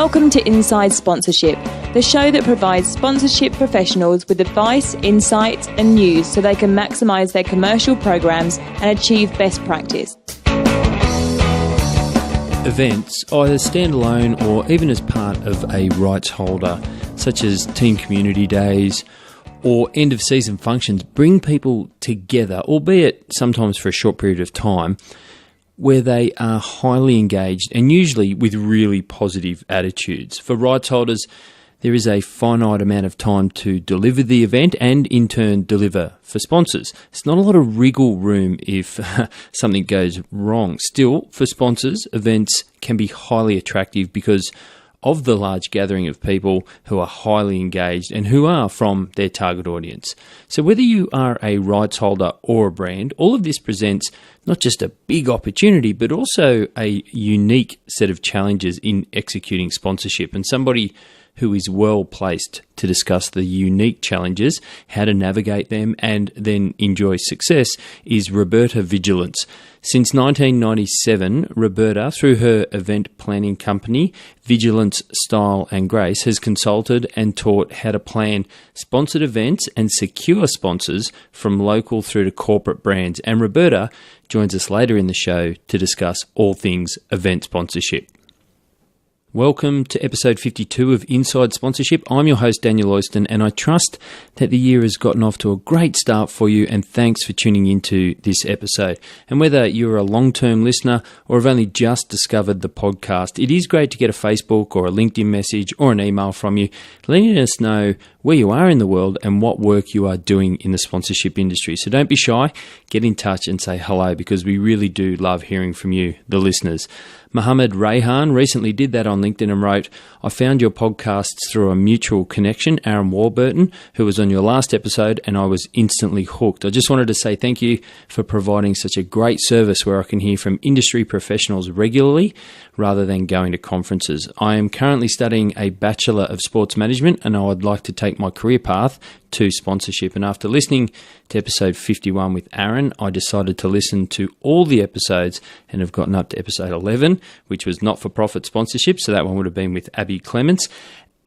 Welcome to Inside Sponsorship, the show that provides sponsorship professionals with advice, insights and news so they can maximise their commercial programs and achieve best practice. Events, either standalone or even as part of a rights holder, such as team community days or end-of-season functions, bring people together, albeit sometimes for a short period of time, where they are highly engaged and usually with really positive attitudes. For rights holders, there is a finite amount of time to deliver the event and in turn deliver for sponsors. It's not a lot of wriggle room if something goes wrong. Still, for sponsors, events can be highly attractive because of the large gathering of people who are highly engaged and who are from their target audience. So whether you are a rights holder or a brand, all of this presents not just a big opportunity, but also a unique set of challenges in executing sponsorship. And somebody who is well placed to discuss the unique challenges, how to navigate them, and then enjoy success is Roberta Vigilance. Since 1997, Roberta, through her event planning company, Vigilance, Style and Grace, has consulted and taught how to plan sponsored events and secure sponsors from local through to corporate brands. And Roberta joins us later in the show to discuss all things event sponsorship. Welcome to episode 52 of Inside Sponsorship. I'm your host, Daniel Oyston, and I trust that the year has gotten off to a great start for you, and thanks for tuning into this episode. And whether you're a long-term listener or have only just discovered the podcast, it is great to get a Facebook or a LinkedIn message or an email from you, letting us know where you are in the world and what work you are doing in the sponsorship industry. So don't be shy, get in touch and say hello, because we really do love hearing from you, the listeners. Mohammed Rayhan recently did that on LinkedIn and wrote, "I found your podcasts through a mutual connection, Aaron Warburton, who was on your last episode, and I was instantly hooked. I just wanted to say thank you for providing such a great service where I can hear from industry professionals regularly rather than going to conferences. I am currently studying a Bachelor of Sports Management and I would like to take my career path to sponsorship. And after listening to episode 51 with Aaron, I decided to listen to all the episodes and have gotten up to episode 11, which was not-for-profit sponsorship, so that one would have been with Abby Clements,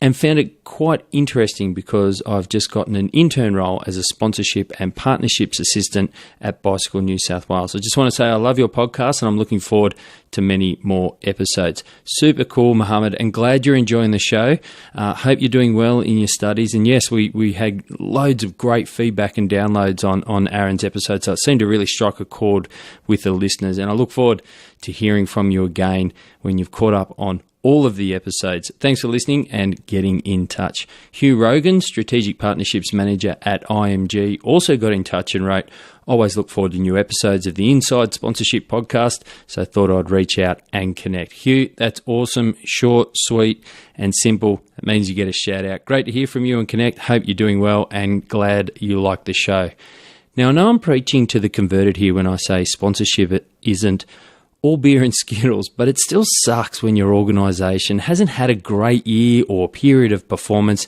and found it quite interesting because I've just gotten an intern role as a sponsorship and partnerships assistant at Bicycle New South Wales. I just want to say I love your podcast and I'm looking forward to many more episodes." Super cool, Mohammed, and glad you're enjoying the show. Hope you're doing well in your studies. And yes, we had loads of great feedback and downloads on Aaron's episode, so it seemed to really strike a chord with the listeners. And I look forward to hearing from you again when you've caught up on all of the episodes. Thanks for listening and getting in touch. Hugh Rogan, Strategic Partnerships Manager at IMG, also got in touch and wrote, "Always look forward to new episodes of the Inside Sponsorship podcast, so I thought I'd reach out and connect." Hugh, that's awesome. Short, sweet and simple. It means you get a shout out. Great to hear from you and connect. Hope you're doing well and glad you like the show. Now, I know I'm preaching to the converted here when I say sponsorship isn't all beer and Skittles, but it still sucks when your organisation hasn't had a great year or period of performance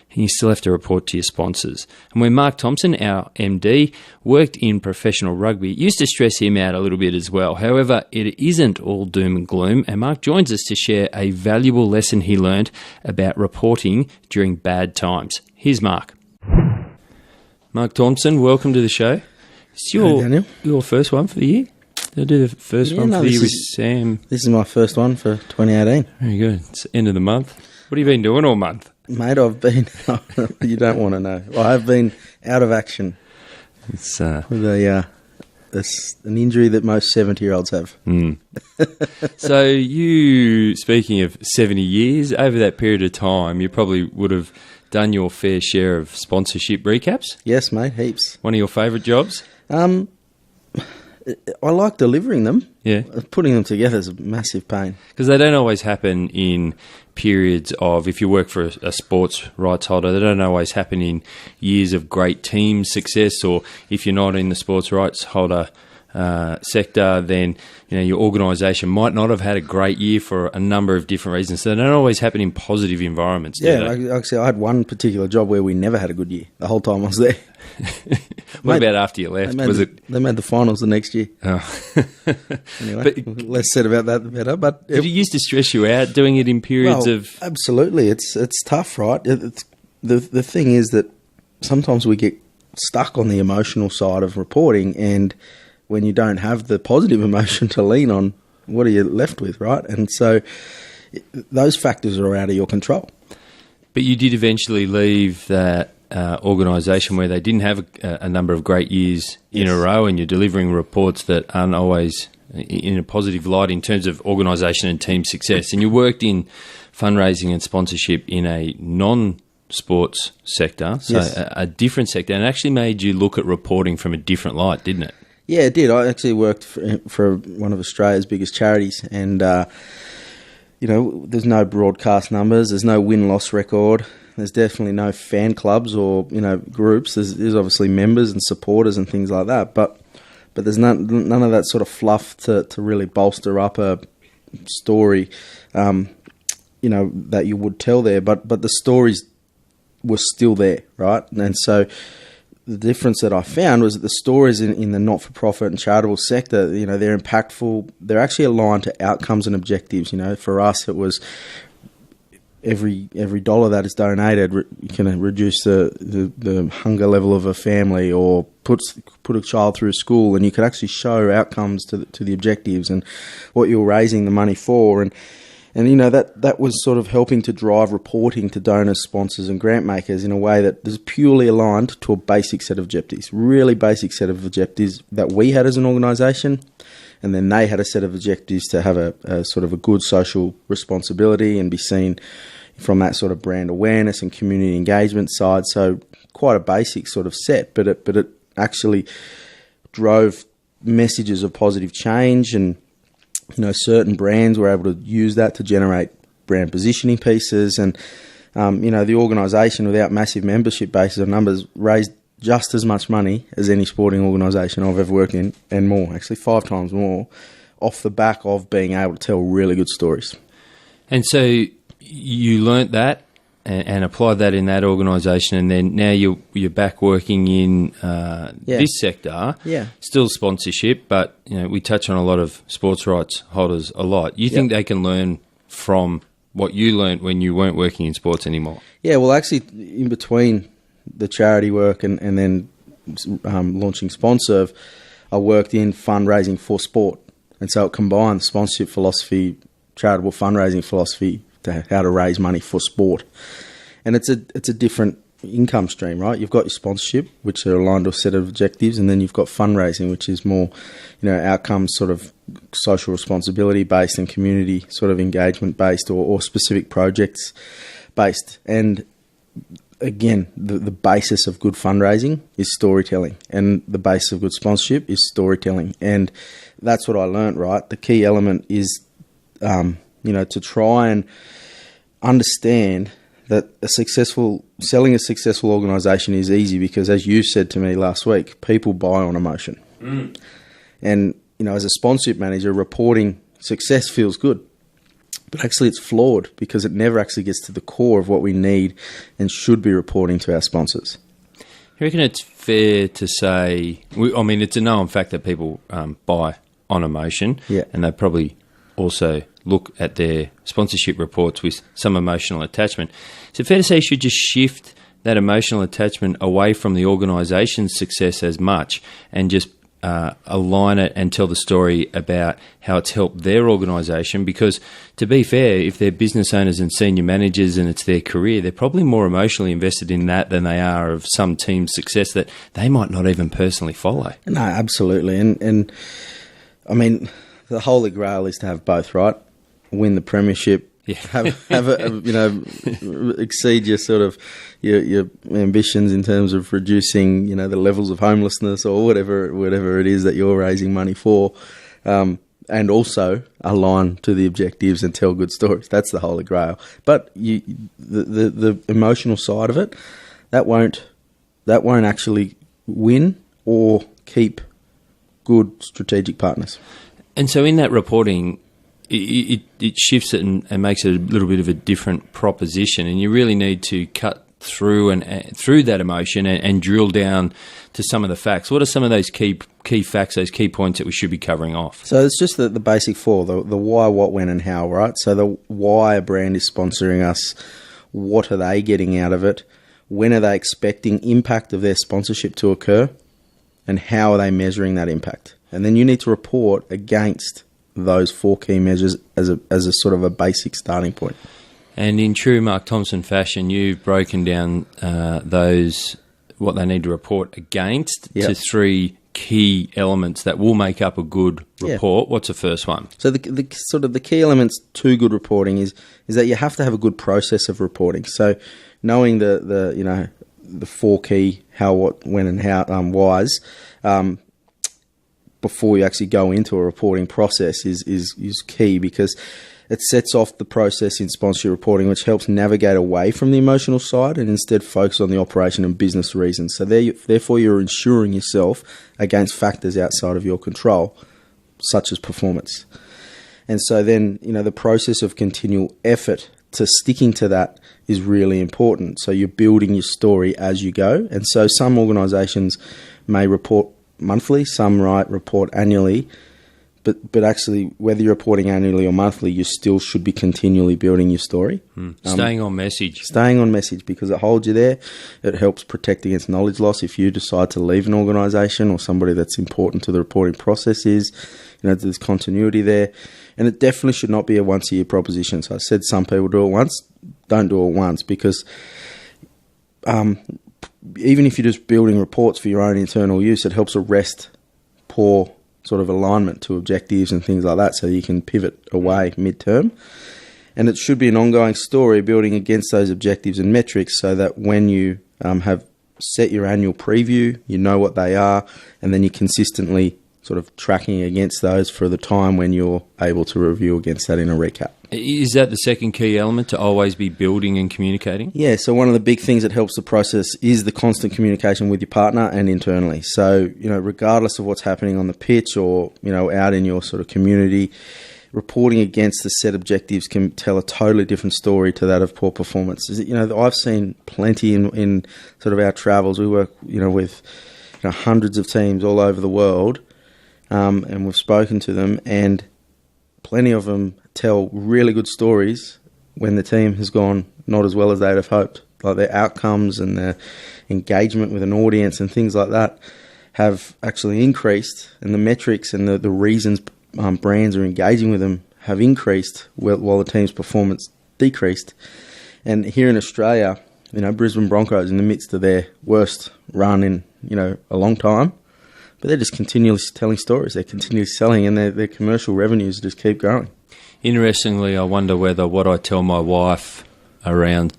and you still have to report to your sponsors. And when Mark Thompson, our MD, worked in professional rugby, it used to stress him out a little bit as well. However, it isn't all doom and gloom, and Mark joins us to share a valuable lesson he learned about reporting during bad times. Here's Mark. Mark Thompson, welcome to the show. It's your first one for the year? I'll do the first one for the year with Sam. This is my first one for 2018. Very good. It's the end of the month. What have you been doing all month? Mate, I've been... you don't want to know. I have been out of action. It's it's an injury that most 70-year-olds have. So you, speaking of 70 years, over that period of time, you probably would have done your fair share of sponsorship recaps? Yes, mate, heaps. One of your favourite jobs? I like delivering them. Yeah. Putting them together is a massive pain. Because they don't always happen in periods of, if you work for a sports rights holder, they don't always happen in years of great team success, or if you're not in the sports rights holder sector, then your organisation might not have had a great year for a number of different reasons. So they don't always happen in positive environments. Yeah, like I said, I had one particular job where we never had a good year the whole time I was there. What about after you left? They made the finals the next year. Oh. Anyway, less said about that, the better. But did it used to stress you out doing it in periods of? Absolutely, it's tough, right? The thing is that sometimes we get stuck on the emotional side of reporting, and when you don't have the positive emotion to lean on, what are you left with, right? And so those factors are out of your control. But you did eventually leave that organisation where they didn't have a number of great years in a row, and you're delivering reports that aren't always in a positive light in terms of organisation and team success. And you worked in fundraising and sponsorship in a non-sports sector, so a different sector, and it actually made you look at reporting from a different light, didn't it? Yeah, it did. I actually worked for one of Australia's biggest charities, and there's no broadcast numbers, there's no win-loss record, there's definitely no fan clubs or groups. There's obviously members and supporters and things like that, but there's none of that sort of fluff to really bolster up a story, that you would tell there. But the stories were still there, right? And so the difference that I found was that the stories in the not-for-profit and charitable sector, they're impactful. They're actually aligned to outcomes and objectives. For us, it was every dollar that is donated can reduce the hunger level of a family, or put a child through school, and you could actually show outcomes to the objectives and what you're raising the money for. And that was sort of helping to drive reporting to donors, sponsors and grant makers in a way that is purely aligned to a basic set of objectives, really basic set of objectives that we had as an organisation, and then they had a set of objectives to have a sort of a good social responsibility and be seen from that sort of brand awareness and community engagement side. So quite a basic sort of set, but it actually drove messages of positive change, and certain brands were able to use that to generate brand positioning pieces. And, the organisation, without massive membership bases or numbers, raised just as much money as any sporting organisation I've ever worked in, and more, actually 5 times more, off the back of being able to tell really good stories. And so you learnt that and applied that in that organisation, and then now you're back working in this sector. Yeah. Still sponsorship, but we touch on a lot of sports rights holders a lot. You think they can learn from what you learnt when you weren't working in sports anymore? Yeah, well, actually, in between the charity work and then launching SponServe, I worked in fundraising for sport, and so it combined sponsorship philosophy, charitable fundraising philosophy, to how to raise money for sport. And it's a different income stream, right? You've got your sponsorship, which are aligned to a set of objectives, and then you've got fundraising, which is more, outcomes sort of social responsibility based and community sort of engagement based, or specific projects based. And again, the basis of good fundraising is storytelling, and the basis of good sponsorship is storytelling. And that's what I learnt, right? The key element is, to try and understand that selling a successful organisation is easy, because, as you said to me last week, people buy on emotion. And, as a sponsorship manager, reporting success feels good. But actually it's flawed, because it never actually gets to the core of what we need and should be reporting to our sponsors. You reckon it's fair to say, it's a known fact that people buy on emotion, and they probably also look at their sponsorship reports with some emotional attachment. Is it fair to say you should just shift that emotional attachment away from the organisation's success as much, and just align it and tell the story about how it's helped their organisation? Because, to be fair, if they're business owners and senior managers and it's their career, they're probably more emotionally invested in that than they are of some team's success that they might not even personally follow. No, absolutely. And the holy grail is to have both, right? Win the premiership, exceed your sort of your ambitions in terms of reducing, the levels of homelessness or whatever it is that you're raising money for, and also align to the objectives and tell good stories. That's the holy grail. But the emotional side of it, that won't actually win or keep good strategic partners. And so in that reporting, it shifts it and makes it a little bit of a different proposition, and you really need to cut through through that emotion and drill down to some of the facts. What are some of those key facts, those key points that we should be covering off? So it's just the basic four, the why, what, when, and how, right? So the why a brand is sponsoring us, what are they getting out of it, when are they expecting impact of their sponsorship to occur, and how are they measuring that impact? And then you need to report against those four key measures as a sort of a basic starting point. And in true Mark Thompson fashion, you've broken down those, what they need to report against, to three key elements that will make up a good report. What's the first one? So the sort of the key elements to good reporting is that you have to have a good process of reporting. So knowing the four key how, what, when, and how whys before you actually go into a reporting process is key, because it sets off the process in sponsorship reporting, which helps navigate away from the emotional side and instead focus on the operation and business reasons. So therefore, you're insuring yourself against factors outside of your control, such as performance. And so then, the process of continual effort to sticking to that is really important. So you're building your story as you go. And so some organisations may report monthly, some report annually. But actually, whether you're reporting annually or monthly, you still should be continually building your story. Staying on message. Staying on message, because it holds you there. It helps protect against knowledge loss if you decide to leave an organisation or somebody that's important to the reporting process is. There's continuity there. And it definitely should not be a once-a-year proposition. So I said some people do it once. Don't do it once, because even if you're just building reports for your own internal use, it helps arrest poor sort of alignment to objectives and things like that, so you can pivot away mid-term. And it should be an ongoing story building against those objectives and metrics, so that when you have set your annual preview, you know what they are, and then you're consistently sort of tracking against those for the time when you're able to review against that in a recap. Is that the second key element, to always be building and communicating? Yeah, so one of the big things that helps the process is the constant communication with your partner and internally. So, regardless of what's happening on the pitch or, out in your sort of community, reporting against the set objectives can tell a totally different story to that of poor performance. I've seen plenty in sort of our travels. We work, with hundreds of teams all over the world, and we've spoken to them, and plenty of them tell really good stories when the team has gone not as well as they'd have hoped. Like their outcomes and their engagement with an audience and things like that have actually increased, and the metrics and the reasons brands are engaging with them have increased while the team's performance decreased. And here in Australia, Brisbane Broncos in the midst of their worst run in, a long time, but they're just continually telling stories. They're continually selling, and their commercial revenues just keep growing. Interestingly, I wonder whether what I tell my wife around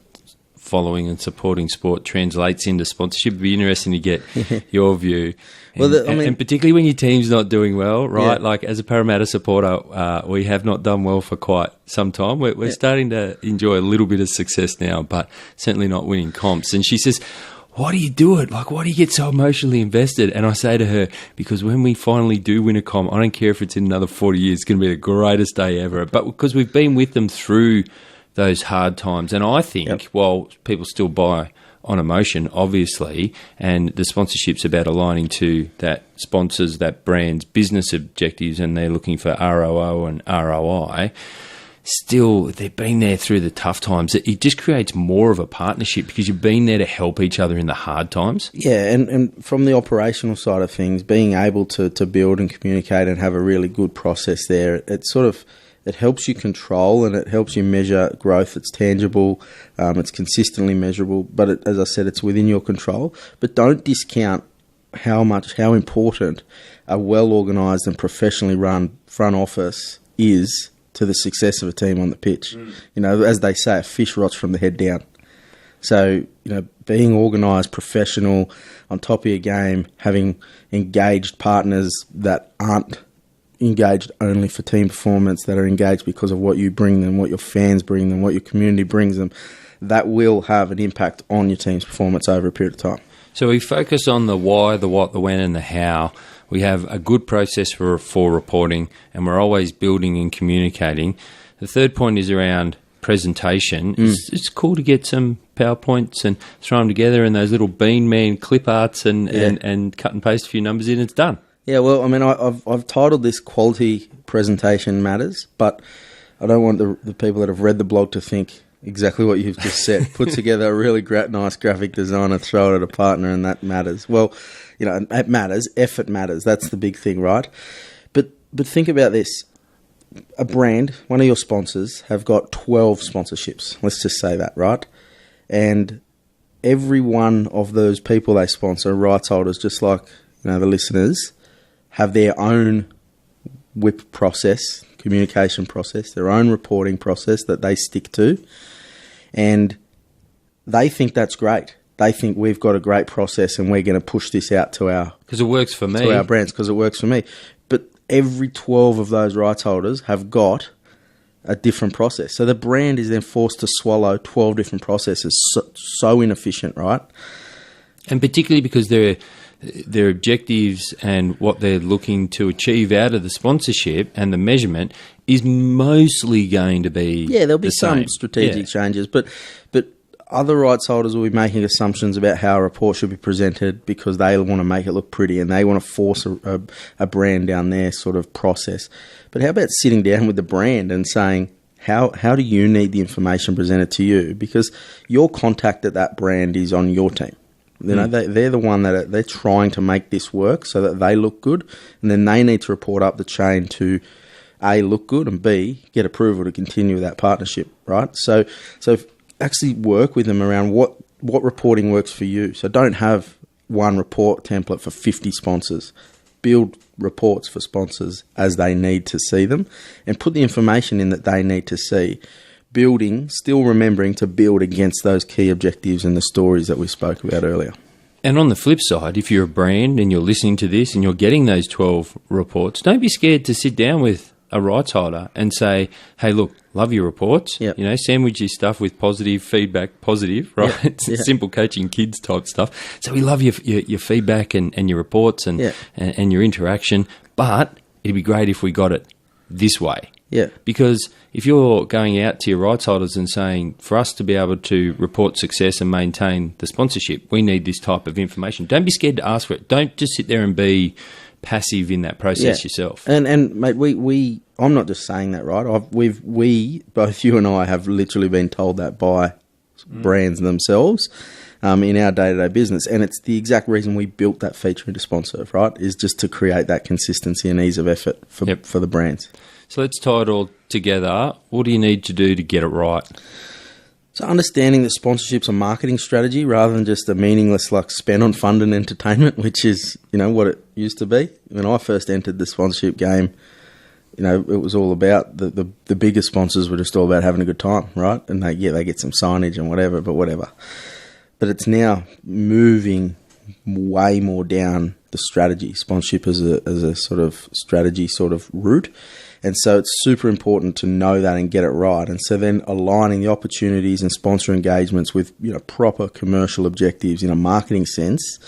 following and supporting sport translates into sponsorship. It'd be interesting to get your view. And particularly when your team's not doing well, right? Yeah. Like as a Parramatta supporter, we have not done well for quite some time. We're starting to enjoy a little bit of success now, but certainly not winning comps. And she says, why do you do it? Like, why do you get so emotionally invested? And I say to her, because when we finally do win a comp, I don't care if it's in another 40 years, it's going to be the greatest day ever. But because we've been with them through those hard times. And I think while people still buy on emotion, obviously, and the sponsorship's about aligning to that sponsors, that brand's business objectives, and they're looking for ROO and ROI, still, they've been there through the tough times. It just creates more of a partnership because you've been there to help each other in the hard times. Yeah, and from the operational side of things, being able to build and communicate and have a really good process there, it helps you control and it helps you measure growth. It's tangible, it's consistently measurable, but as I said, it's within your control. But don't discount how important a well-organised and professionally run front office is to the success of a team on the pitch. As they say, a fish rots from the head down. So, being organised, professional, on top of your game, having engaged partners that aren't engaged only for team performance, that are engaged because of what you bring them, what your fans bring them, what your community brings them, that will have an impact on your team's performance over a period of time. So we focus on the why, the what, the when, and the how. We have a good process for reporting, and we're always building and communicating. The third point is around presentation, it's cool to get some PowerPoints and throw them together and those little Bean Man clip arts and cut and paste a few numbers in. It's done. Yeah, well, I mean, I've titled this Quality Presentation Matters, but I don't want the people that have read the blog to think exactly what you've just said. Put together a really nice graphic designer, throw it at a partner, and that matters. Well, it matters. Effort matters. That's the big thing, right? But think about this. A brand, one of your sponsors, have got 12 sponsorships. Let's just say that, right? And every one of those people they sponsor, rights holders, just like the listeners, have their own WIP process, communication process, their own reporting process that they stick to. And they think that's great. They think we've got a great process and we're going to push this out to our... Because it works for me. To our brands, because it works for me. But every 12 of those rights holders have got a different process. So the brand is then forced to swallow 12 different processes. So inefficient, right? And particularly because their objectives and what they're looking to achieve out of the sponsorship and the measurement is mostly going to be there'll be some strategic changes, but other rights holders will be making assumptions about how a report should be presented because they want to make it look pretty and they want to force a brand down their sort of process. But how about sitting down with the brand and saying, how do you need the information presented to you? Because your contact at that brand is on your team. They're the one that they're trying to make this work so that they look good, and then they need to report up the chain to A, look good, and B, get approval to continue that partnership, right? So actually work with them around what reporting works for you. So don't have one report template for 50 sponsors. Build reports for sponsors as they need to see them and put the information in that they need to see. Still remembering to build against those key objectives and the stories that we spoke about earlier. And on the flip side, if you're a brand and you're listening to this and you're getting those 12 reports, don't be scared to sit down with a rights holder and say, hey, look, love your reports. Yep. Sandwich your stuff with positive feedback, positive, right? Yep. It's simple coaching kids type stuff. So we love your feedback and your reports and your interaction, but it'd be great if we got it this way. Yeah. Because if you're going out to your rights holders and saying, for us to be able to report success and maintain the sponsorship, we need this type of information. Don't be scared to ask for it. Don't just sit there and be passive in that process yourself. And mate, we I'm not just saying that, right? We both you and I have literally been told that by brands themselves in our day-to-day business, and it's the exact reason we built that feature into SponServe, right? Is just to create that consistency and ease of effort for the brands. So let's tie it all together. What do you need to do to get it right? So understanding that sponsorship's a marketing strategy rather than just a meaningless spend on fun and entertainment, which is, what it used to be. When I first entered the sponsorship game, it was all about the bigger sponsors were just all about having a good time, right? And they get some signage and whatever. But it's now moving way more down the strategy, sponsorship as a sort of strategy sort of route. And so it's super important to know that and get it right. And so then aligning the opportunities and sponsor engagements with proper commercial objectives in a marketing sense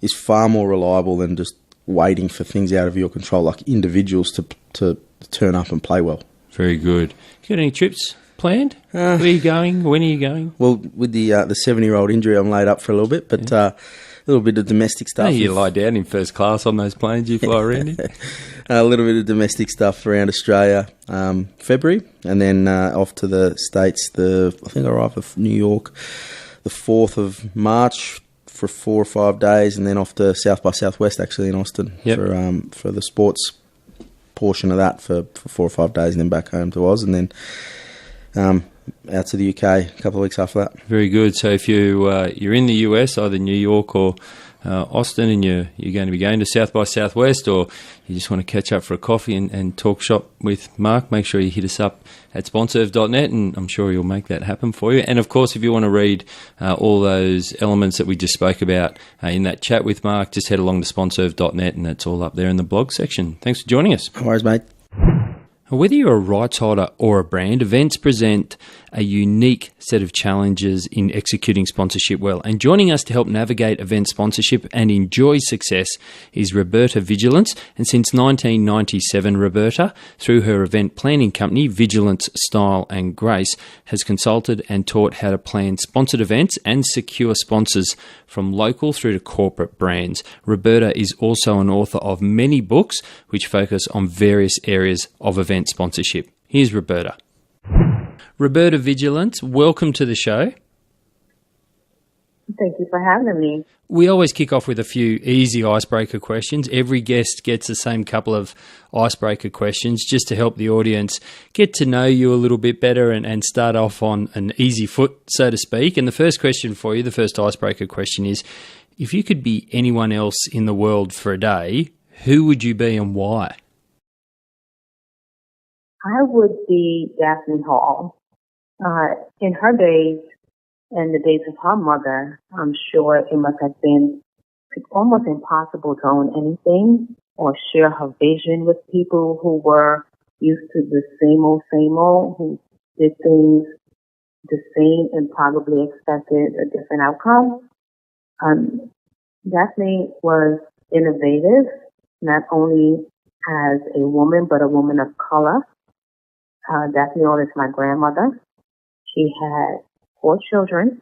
is far more reliable than just waiting for things out of your control, like individuals to turn up and play well. Very good. You got any trips planned? Where are you going? When are you going? Well, with the 7-year-old injury, I'm laid up for a little bit, but a little bit of domestic stuff. You lie down in first class on those planes you fly around in. A little bit of domestic stuff around Australia, February, and then off to the States. I think I arrive at New York the 4th of March for 4 or 5 days, and then off to South by Southwest actually in Austin for the sports portion of that for 4 or 5 days, and then back home to Oz, and then out to the UK a couple of weeks after that. Very good. So if you're in the US, either New York or Austin, and you're going to be going to South by Southwest, or you just want to catch up for a coffee and talk shop with Mark, make sure you hit us up at sponserve.net, and I'm sure he'll make that happen for you. And of course, if you want to read all those elements that we just spoke about in that chat with Mark, just head along to sponserve.net, and that's all up there in the blog section. Thanks for joining us. No worries, mate. Whether you're a rights holder or a brand, events present a unique set of challenges in executing sponsorship well. And joining us to help navigate event sponsorship and enjoy success is Roberta Vigilance. And since 1997, Roberta, through her event planning company, Vigilance, Style and Grace, has consulted and taught how to plan sponsored events and secure sponsors from local through to corporate brands. Roberta is also an author of many books which focus on various areas of event sponsorship. Here's Roberta. Roberta Vigilance, welcome to the show. Thank you for having me. We always kick off with a few easy icebreaker questions. Every guest gets the same couple of icebreaker questions just to help the audience get to know you a little bit better and start off on an easy foot, so to speak. And the first question for you, the first icebreaker question is, if you could be anyone else in the world for a day, who would you be and why? I would be Daphne Hall. In her days and the days of her mother, I'm sure it must have been almost impossible to own anything or share her vision with people who were used to the same old, who did things the same and probably expected a different outcome. Daphne was innovative, not only as a woman, but a woman of color. Daphne Hall is my grandmother. She had 4 children.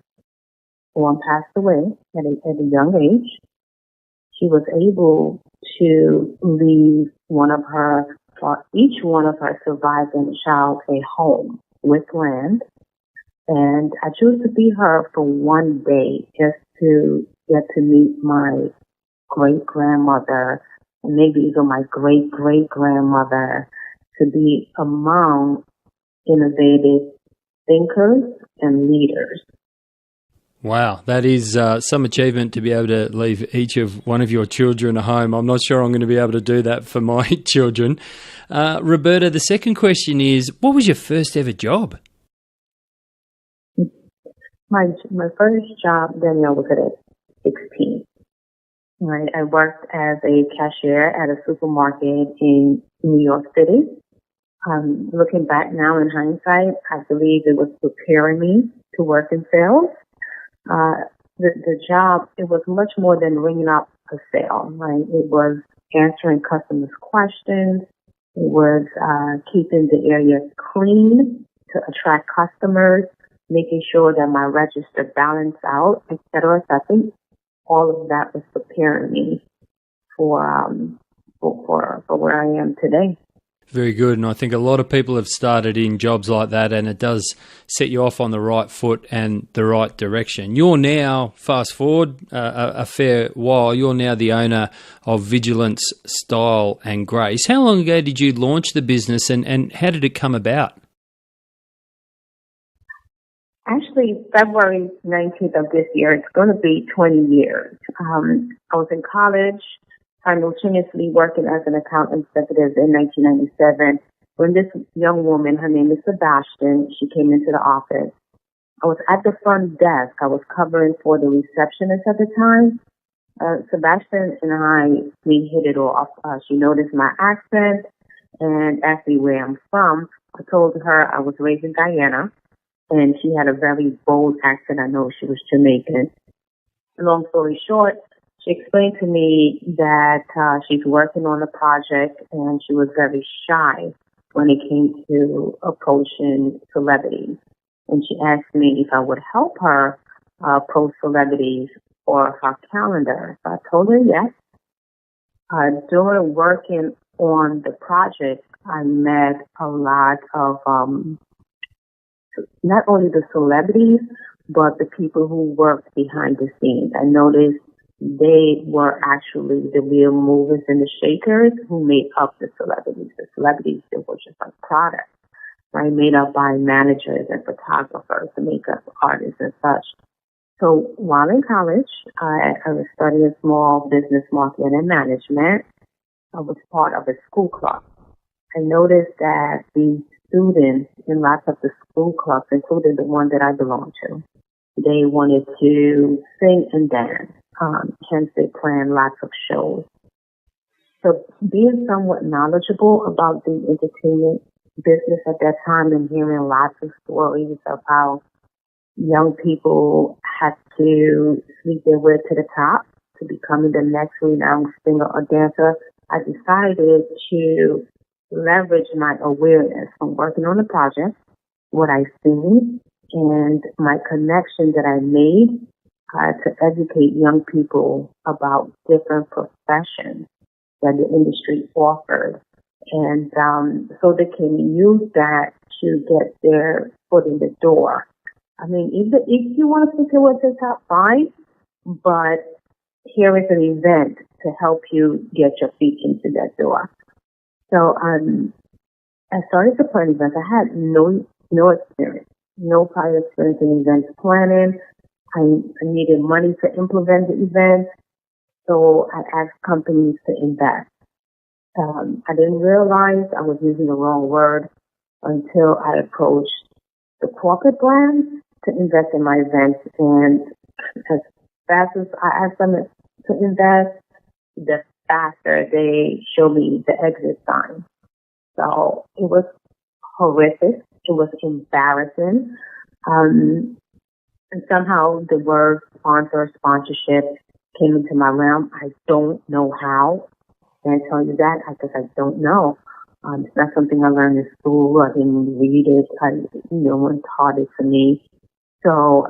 One passed away at a young age. She was able to leave each one of her surviving child a home with land. And I chose to be her for one day just to get to meet my great-grandmother and maybe even my great-great-grandmother, to be among innovative thinkers and leaders. Wow, that is some achievement to be able to leave each of one of your children a home. I'm not sure I'm going to be able to do that for my children. Roberta, the second question is, what was your first ever job? My first job, Danielle, was at 16. Right, I worked as a cashier at a supermarket in New York City. Looking back now in hindsight, I believe it was preparing me to work in sales. The job, it was much more than ringing up a sale, right? It was answering customers' questions. It was keeping the area clean to attract customers, making sure that my register balanced out, etc. So I think all of that was preparing me for where I am today. Very good, and I think a lot of people have started in jobs like that, and it does set you off on the right foot and the right direction. You're now, fast forward a fair while, you're now the owner of Vigilance, Style and Grace. How long ago did you launch the business, and how did it come about? Actually, February 19th of this year, it's going to be 20 years. I was in college, simultaneously working as an account executive in 1997, when this young woman, her name is Sebastian, she came into the office. I was at the front desk. I was covering for the receptionist at the time. Sebastian and we hit it off. She noticed my accent and asked me where I'm from. I told her I was raised in Guyana, and she had a very bold accent. I know she was Jamaican. Long story short, she explained to me that she's working on a project and she was very shy when it came to approaching celebrities. And she asked me if I would help her approach celebrities for her calendar. So I told her yes. During working on the project, I met a lot of not only the celebrities, but the people who worked behind the scenes. I noticed they were actually the real movers and the shakers who made up the celebrities. The celebrities, they were just like products, right? Made up by managers and photographers and makeup artists and such. So while in college, I was studying small business marketing and management. I was part of a school club. I noticed that the students in lots of the school clubs, including the one that I belonged to, they wanted to sing and dance. Hence, they planned lots of shows. So being somewhat knowledgeable about the entertainment business at that time and hearing lots of stories of how young people had to sleep their way to the top to becoming the next renowned singer or dancer, I decided to leverage my awareness from working on the project, what I've seen, and my connection that I made to educate young people about different professions that the industry offered. And so they can use that to get their foot in the door. I mean, if you want to think it was the top, fine, but here is an event to help you get your feet into that door. So I started to plan events. I had no experience, no prior experience in events planning. I needed money to implement the event, so I asked companies to invest. I didn't realize I was using the wrong word until I approached the corporate brands to invest in my events. And as fast as I asked them to invest, the faster they showed me the exit sign. So it was horrific. It was embarrassing. And somehow the word sponsorship came into my realm. I don't know how. Can't tell you that because I don't know. It's not something I learned in school. I didn't read it. No one taught it to me. So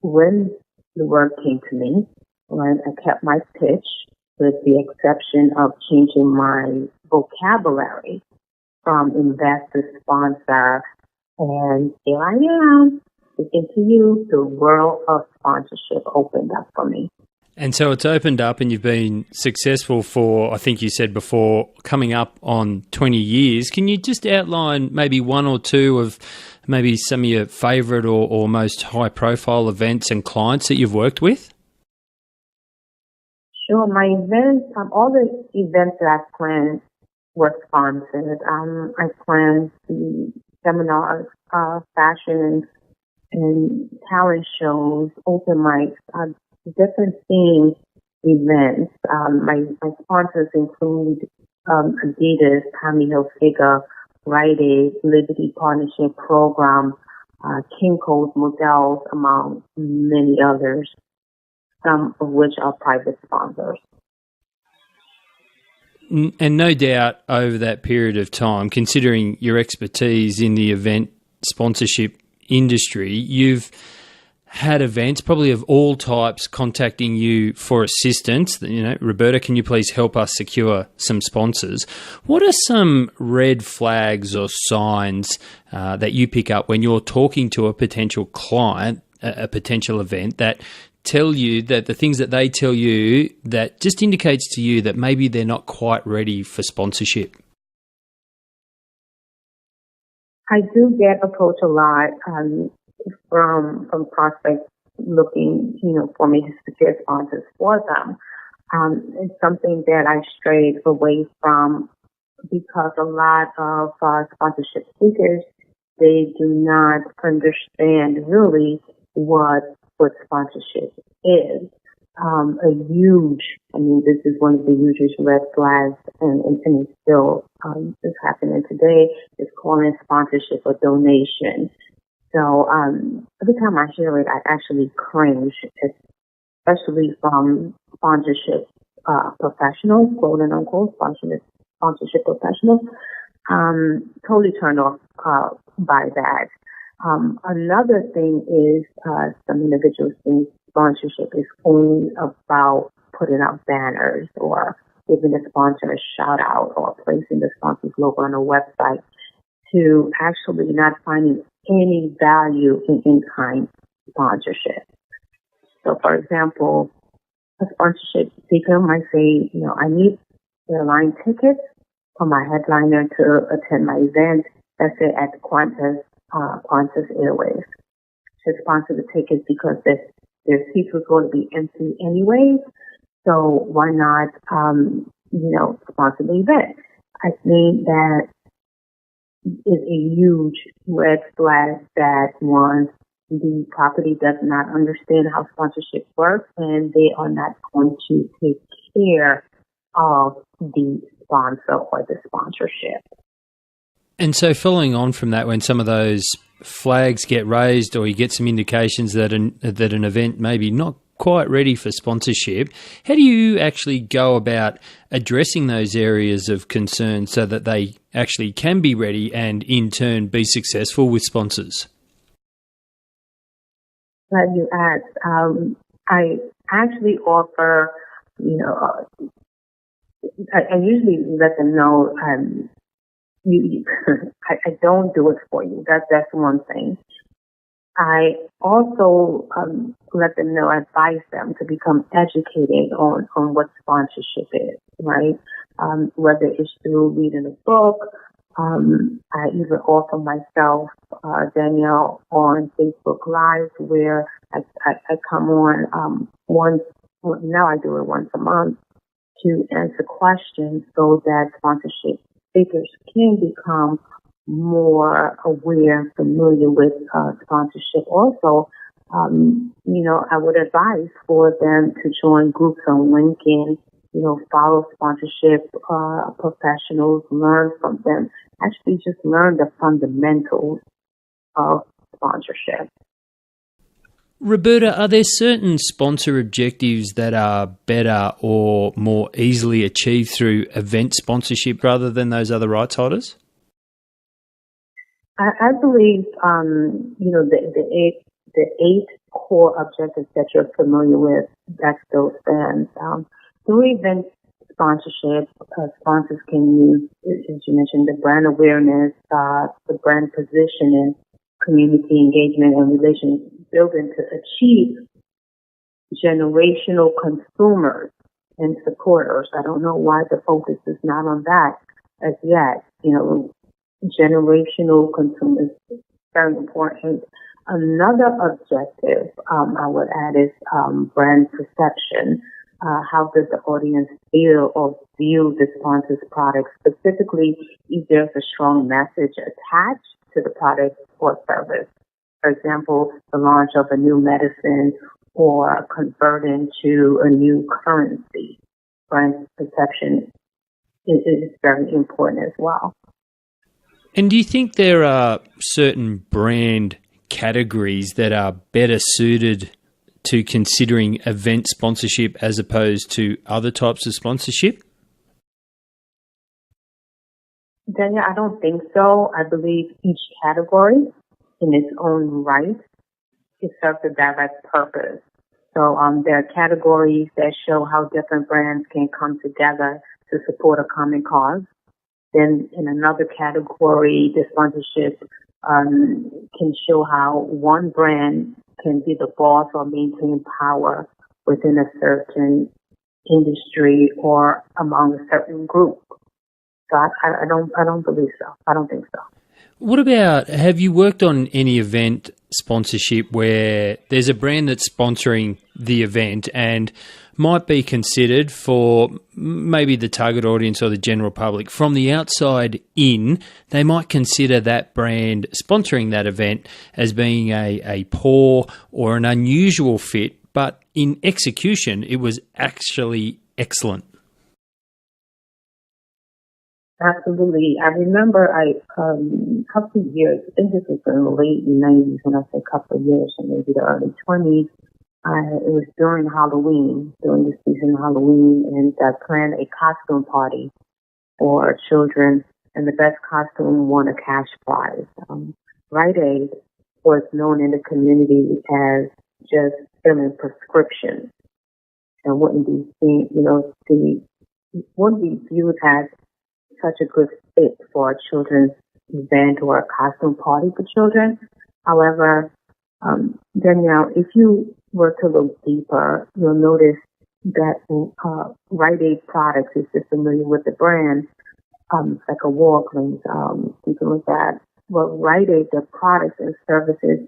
when the word came to me, when I kept my pitch, with the exception of changing my vocabulary from invest to sponsor, and here I am, speaking to you, the world of sponsorship opened up for me. And so it's opened up and you've been successful for, I think you said before, coming up on 20 years. Can you just outline maybe one or two of maybe some of your favourite or most high-profile events and clients that you've worked with? Sure. My events, all the events that I've planned were sponsored. I planned the seminars, fashion and talent shows, open mics, different themed events. My sponsors include Adidas, Tommy Hilfiger, Rite Aid, Liberty Partnership Program, Kinko's, Models, among many others, some of which are private sponsors. And no doubt over that period of time, considering your expertise in the event sponsorship industry, you've had events probably of all types contacting you for assistance. You know, Roberta, can you please help us secure some sponsors? What are some red flags or signs that you pick up when you're talking to a potential client, a potential event, that tell you that the things that they tell you that just indicates to you that maybe they're not quite ready for sponsorship? I do get approached a lot from prospects looking, for me to secure sponsors for them. It's something that I strayed away from because a lot of sponsorship seekers, they do not understand really what sponsorship is. This is one of the hugest red flags, and it's still is happening today, is calling sponsorship a donation. So every time I hear it, I actually cringe, especially from sponsorship professionals, quote and unquote, sponsorship professionals. Totally turned off by that. Another thing is some individuals think sponsorship is only about putting out banners or giving the sponsor a shout out or placing the sponsor's logo on a website, to actually not finding any value in in-kind sponsorship. So, for example, a sponsorship seeker might say, I need airline tickets for my headliner to attend my event, let's say at Qantas Airways. To sponsor the tickets because their seats were going to be empty anyways. So why not, sponsor the event? I think that is a huge red flag that once the property does not understand how sponsorship works and they are not going to take care of the sponsor or the sponsorship. And so following on from that, when some of those flags get raised or you get some indications that an event may be not quite ready for sponsorship, how do you actually go about addressing those areas of concern so that they actually can be ready and in turn be successful with sponsors? Glad you asked. I actually offer, I usually let them know I don't do it for you. That's one thing. I also let them know, advise them to become educated on what sponsorship is, right? Whether it's through reading a book, I even offer myself, Danielle, on Facebook Live, where I come on now I do it once a month, to answer questions so that sponsorship speakers can become more aware, familiar with sponsorship. Also, I would advise for them to join groups on LinkedIn, follow sponsorship professionals, learn from them, actually just learn the fundamentals of sponsorship. Roberta, are there certain sponsor objectives that are better or more easily achieved through event sponsorship rather than those other rights holders? I believe, the eight core objectives that you're familiar with, that still stands. Through event sponsorship, sponsors can use, as you mentioned, the brand awareness, the brand positioning, community engagement, and relations building to achieve generational consumers and supporters. I don't know why the focus is not on that as yet. Generational consumers is very important. Another objective I would add is brand perception. How does the audience feel or view the sponsor's product? Specifically, if there's a strong message attached to the product or service. For example, the launch of a new medicine or converting to a new currency. Brand perception is very important as well. And do you think there are certain brand categories that are better suited to considering event sponsorship as opposed to other types of sponsorship? Daniel, I don't think so. I believe each category in its own right it serves a direct purpose. So there are categories that show how different brands can come together to support a common cause. Then in another category, the sponsorship can show how one brand can be the boss or maintain power within a certain industry or among a certain group. So I don't believe so. I don't think so. What about, have you worked on any event sponsorship where there's a brand that's sponsoring the event and might be considered for maybe the target audience or the general public? From the outside in, they might consider that brand sponsoring that event as being a poor or an unusual fit, but in execution, it was actually excellent. Absolutely. I remember a couple of years, I think this was in the late 90s, when I say a couple of years, or maybe the early 20s. It was during Halloween, during the season of Halloween, and I planned a costume party for children, and the best costume won a cash prize. Rite Aid was known in the community as just filling prescriptions, and wouldn't be seen, wouldn't be viewed as such a good fit for a children's event or a costume party for children. However, Danielle, if you were to look deeper, you'll notice that Rite Aid products, if you're familiar with the brand, like a Walgreens, something like that. Well, Rite Aid, the products and services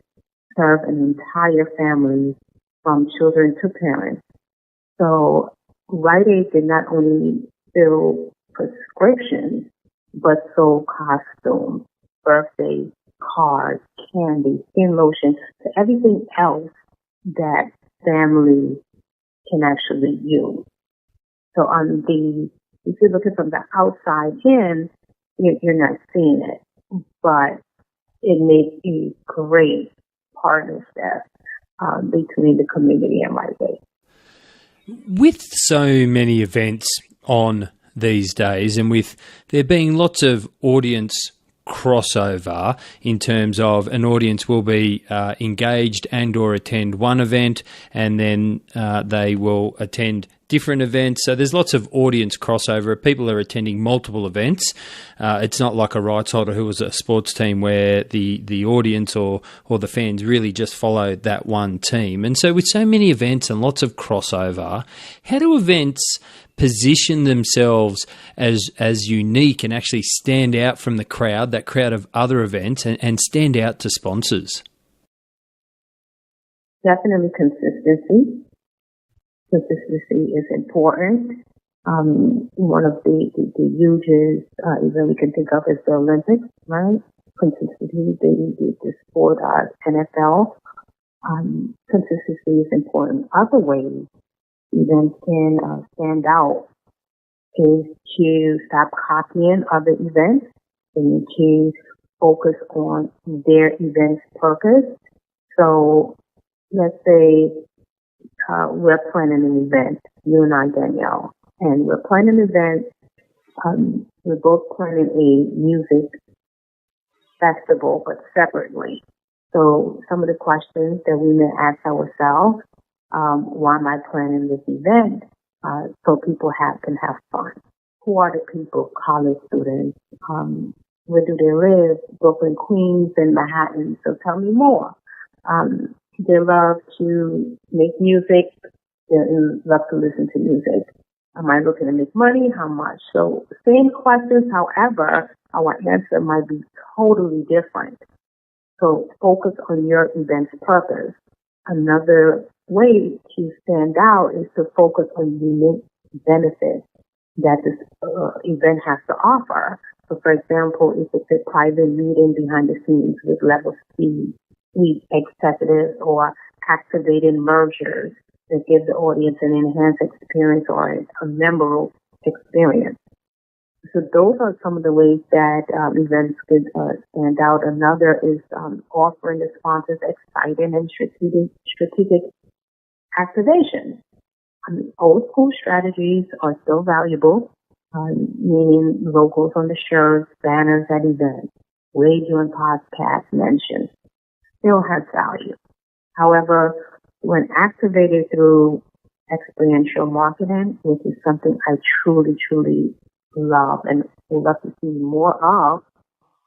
serve an entire family from children to parents. So Rite Aid did not only fill prescriptions, but sold costumes, birthday cards, candy, skin lotion, to everything else that family can actually use. So if you're looking from the outside in, you're not seeing it. but it makes a great partnership between the community and Rite Aid. With so many events on these days, and with there being lots of audience crossover in terms of an audience will be engaged and or attend one event, and then they will attend different events. So there's lots of audience crossover. People are attending multiple events. It's not like a rights holder who was a sports team where the audience or the fans really just follow that one team. And so with so many events and lots of crossover, how do events position themselves as unique and actually stand out from the crowd, that crowd of other events, and stand out to sponsors? Definitely consistency. Consistency is important. One of the hugest event we can think of is the Olympics, right? Consistency, the sport, NFL. Consistency is important. Other ways events can stand out is to stop copying other events. They need to focus on their event's purpose. So let's say we're planning an event, you and I, Danielle, and we're planning an event. We're both planning a music festival, but separately. So some of the questions that we may ask ourselves, why am I planning this event? So people can have fun. Who are the people? College students. Where do they live? Brooklyn, Queens, and Manhattan. So tell me more. They love to make music. They love to listen to music. Am I looking to make money? How much? So same questions, however, our answer might be totally different. So focus on your event's purpose. Another way to stand out is to focus on unique benefits that this event has to offer. So for example, if it's a private meeting behind the scenes with level C executives or activated mergers that give the audience an enhanced experience or a memorable experience. So those are some of the ways that events could stand out. Another is offering the sponsors exciting and strategic activations. Old school strategies are still valuable, meaning logos on the shirts, banners at events, radio and podcast mentions still has value. However, when activated through experiential marketing, which is something I truly, truly love and would love to see more of,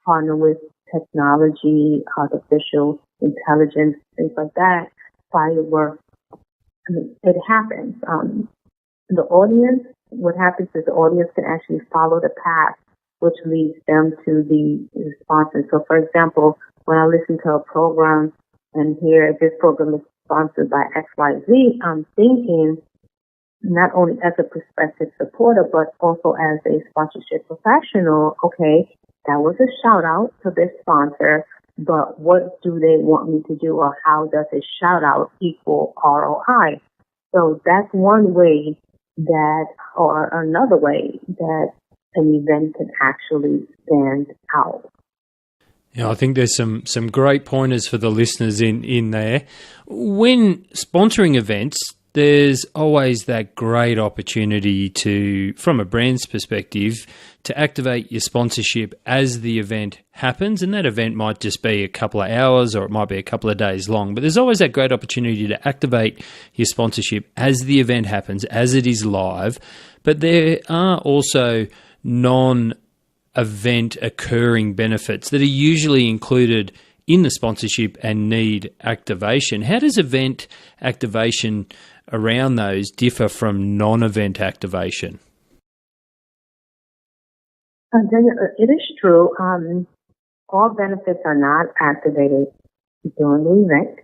partner with technology, artificial intelligence, things like that, fireworks. It happens. The audience, what happens is the audience can actually follow the path which leads them to the sponsors. So for example, when I listen to a program and hear this program is sponsored by XYZ, I'm thinking not only as a prospective supporter, but also as a sponsorship professional, okay, that was a shout out to this sponsor, but what do they want me to do, or how does a shout out equal ROI? So that's one way that, or another way that an event can actually stand out. Yeah, I think there's some great pointers for the listeners in there. When sponsoring events, there's always that great opportunity to, from a brand's perspective, to activate your sponsorship as the event happens. And that event might just be a couple of hours or it might be a couple of days long. But there's always that great opportunity to activate your sponsorship as the event happens, as it is live. But there are also non-event occurring benefits that are usually included in the sponsorship and need activation. How does event activation around those differ from non-event activation? It is true. All benefits are not activated during the event.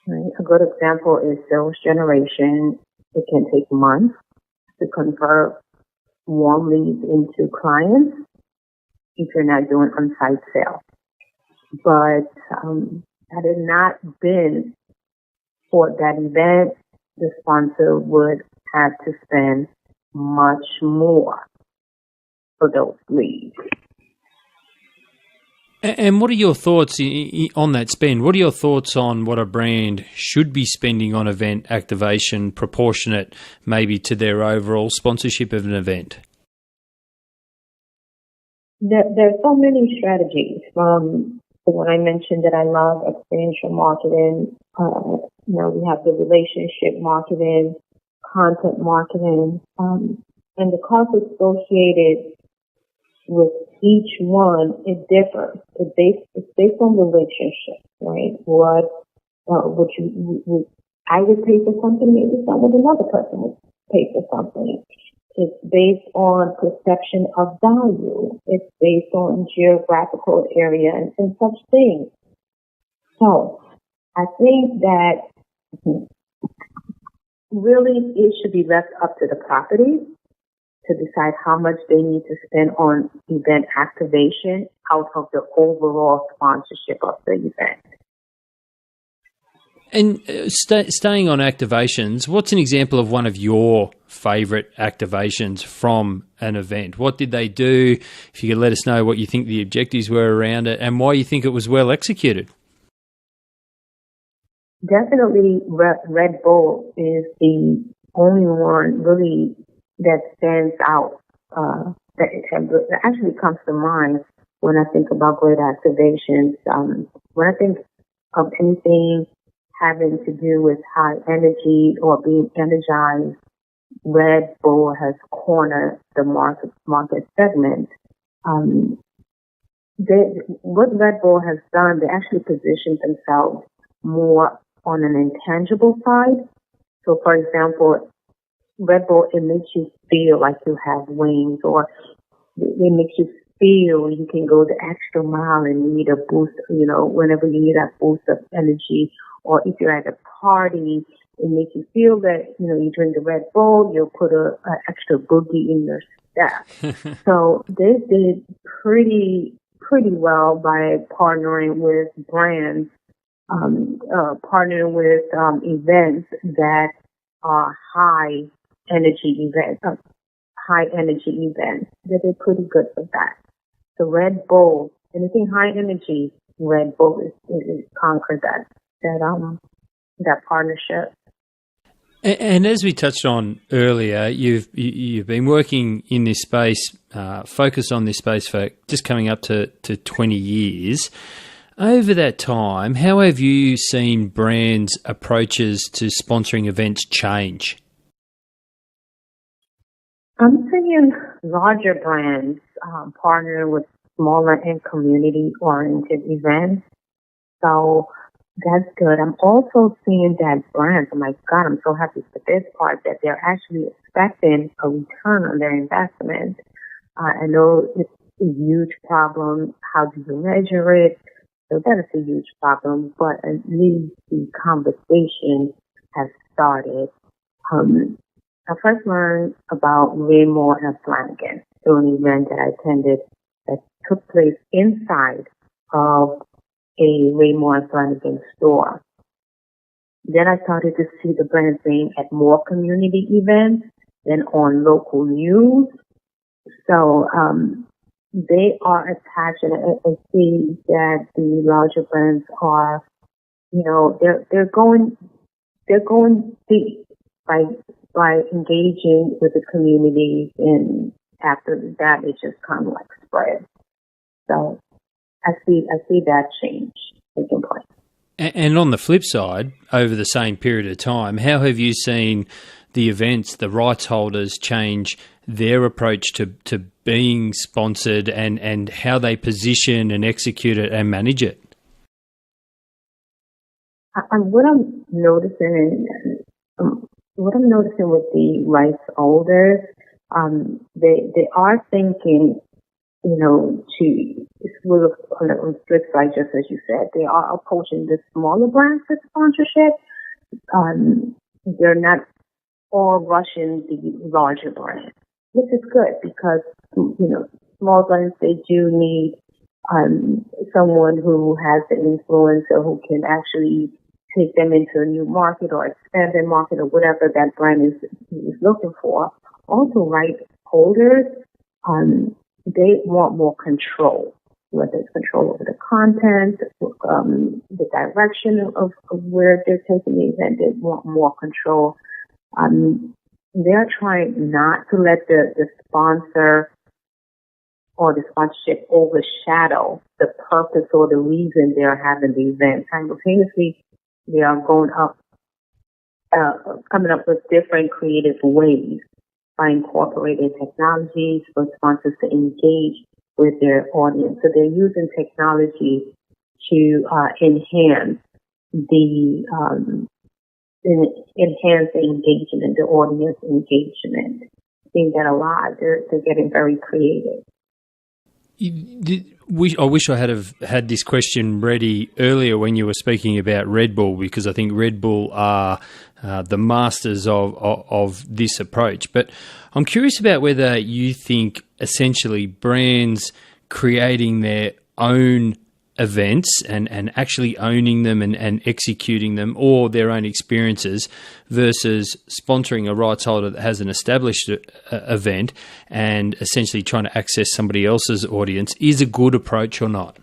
Right? A good example is sales generation. It can take months to convert warm leads into clients if you're not doing on-site sales. But had it not been for that event, the sponsor would have to spend much more for those leads. And what are your thoughts on that spend? What are your thoughts on what a brand should be spending on event activation proportionate maybe to their overall sponsorship of an event? There are so many strategies. When I mentioned that I love experiential marketing, we have the relationship marketing, content marketing, and the cost associated with each one, it differs. It's based on relationship, right? I would pay for something, maybe another person would pay for something. It's based on perception of value. It's based on geographical area and such things. So I think that really it should be left up to the property to decide how much they need to spend on event activation out of the overall sponsorship of the event. And staying on activations, what's an example of one of your favourite activations from an event? What did they do? If you could let us know what you think the objectives were around it and why you think it was well executed. Definitely Red Bull is the only one really that stands out, that actually comes to mind when I think about great activations. When I think of anything having to do with high energy or being energized, Red Bull has cornered the market segment. What Red Bull has done, they actually positioned themselves more on an intangible side. So, for example, Red Bull, it makes you feel like you have wings, or it makes you feel you can go the extra mile and you need a boost, whenever you need that boost of energy. Or if you're at a party, it makes you feel that, you drink the Red Bull, you'll put an extra boogie in your step. So they did pretty well by partnering with brands, partnering with events that are high energy events. They did pretty good for that. So Red Bull, anything high energy, Red Bull is conquered that partnership. And as we touched on earlier, you've been working in this space, focused on this space for just coming up to 20 years. Over that time, how have you seen brands' approaches to sponsoring events change? I'm seeing larger brands partnering with smaller and community-oriented events. So that's good. I'm also seeing that brands, oh my God, I'm so happy for this part, that they're actually expecting a return on their investment. I know it's a huge problem. How do you measure it? So that is a huge problem, but at least the conversation has started. I first learned about Raymore and Flanagan through an event that I attended that took place inside of a Raymore and Flanagan store. Then I started to see the brands being at more community events than on local news. So they are attached, and I see that the larger brands are, they're going deep by engaging with the community, and after that it just kind of like spread. So I see that change taking place. And on the flip side, over the same period of time, how have you seen the events, the rights holders change their approach to being sponsored and how they position and execute it and manage it? What I'm noticing with the rights holders, they are thinking, it's sort of on the flip side, just as you said, they are approaching the smaller brands for sponsorship. They're not all rushing the larger brands, which is good because, small brands, they do need someone who has the influence or who can actually take them into a new market or expand their market or whatever that brand is looking for. Also, rights holders, they want more control. whether it's control over the content, the direction of where they're taking the event. They want more control. They're trying not to let the sponsor or the sponsorship overshadow the purpose or the reason they're having the event. Simultaneously, they are coming up with different creative ways by incorporating technologies for sponsors to engage with their audience. So they're using technology to enhance the engagement, the audience engagement. I think that a lot. They're getting very creative. I wish I had this question ready earlier when you were speaking about Red Bull, because I think Red Bull are the masters of this approach. But I'm curious about whether you think essentially brands creating their own events and actually owning them and executing them, or their own experiences, versus sponsoring a rights holder that has an established event and essentially trying to access somebody else's audience, is a good approach or not?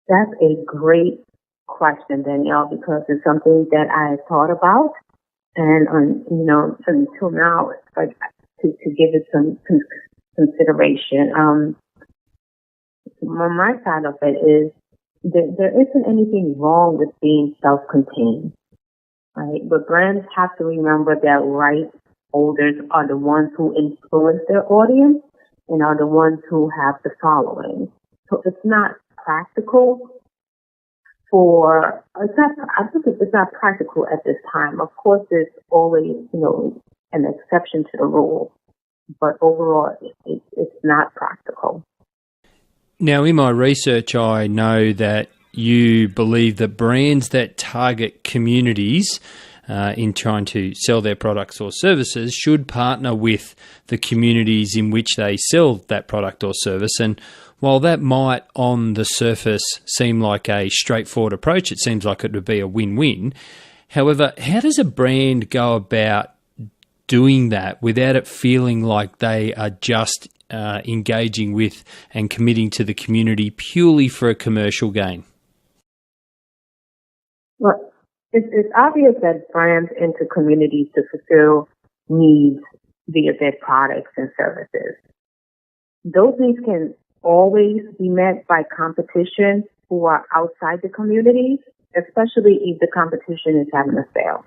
That's a great question, Danielle, because it's something that I thought about, and until now, it's like to give it some consideration. My side of it is there isn't anything wrong with being self-contained, right? But brands have to remember that rights holders are the ones who influence their audience and are the ones who have the following. So it's not practical it's not practical at this time. Of course, there's always, an exception to the rule, but overall, it's not practical. Now, in my research, I know that you believe that brands that target communities in trying to sell their products or services should partner with the communities in which they sell that product or service. And while that might on the surface seem like a straightforward approach, it seems like it would be a win-win. However, how does a brand go about doing that without it feeling like they are just engaging with and committing to the community purely for a commercial gain? Well, it's obvious that brands enter communities to fulfill needs via their products and services. Those needs can always be met by competition who are outside the communities, especially if the competition is having a sale.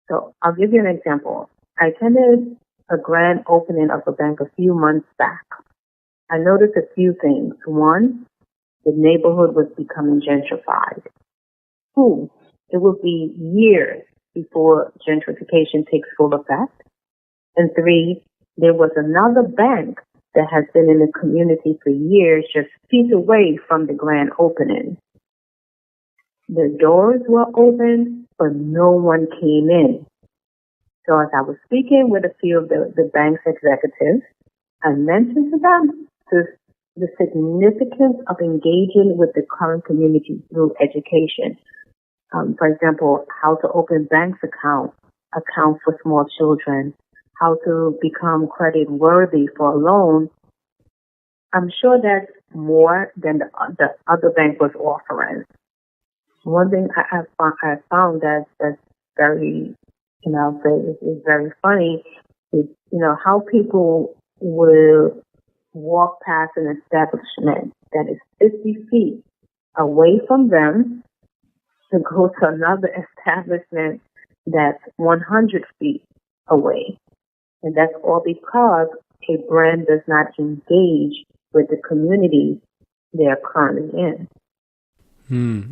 So I'll give you an example. I attended a grand opening of a bank a few months back. I noticed a few things. One, the neighborhood was becoming gentrified. Two, it will be years before gentrification takes full effect. And three, there was another bank that has been in the community for years, just feet away from the grand opening. The doors were open, but no one came in. So as I was speaking with a few of the bank's executives, I mentioned to them the significance of engaging with the current community through education. For example, how to open bank accounts for small children, how to become credit worthy for a loan. I'm sure that's more than the other bank was offering. One thing I found that's very is very funny is, how people will walk past an establishment that is 50 feet away from them to go to another establishment that's 100 feet away. And that's all because a brand does not engage with the community they're currently in.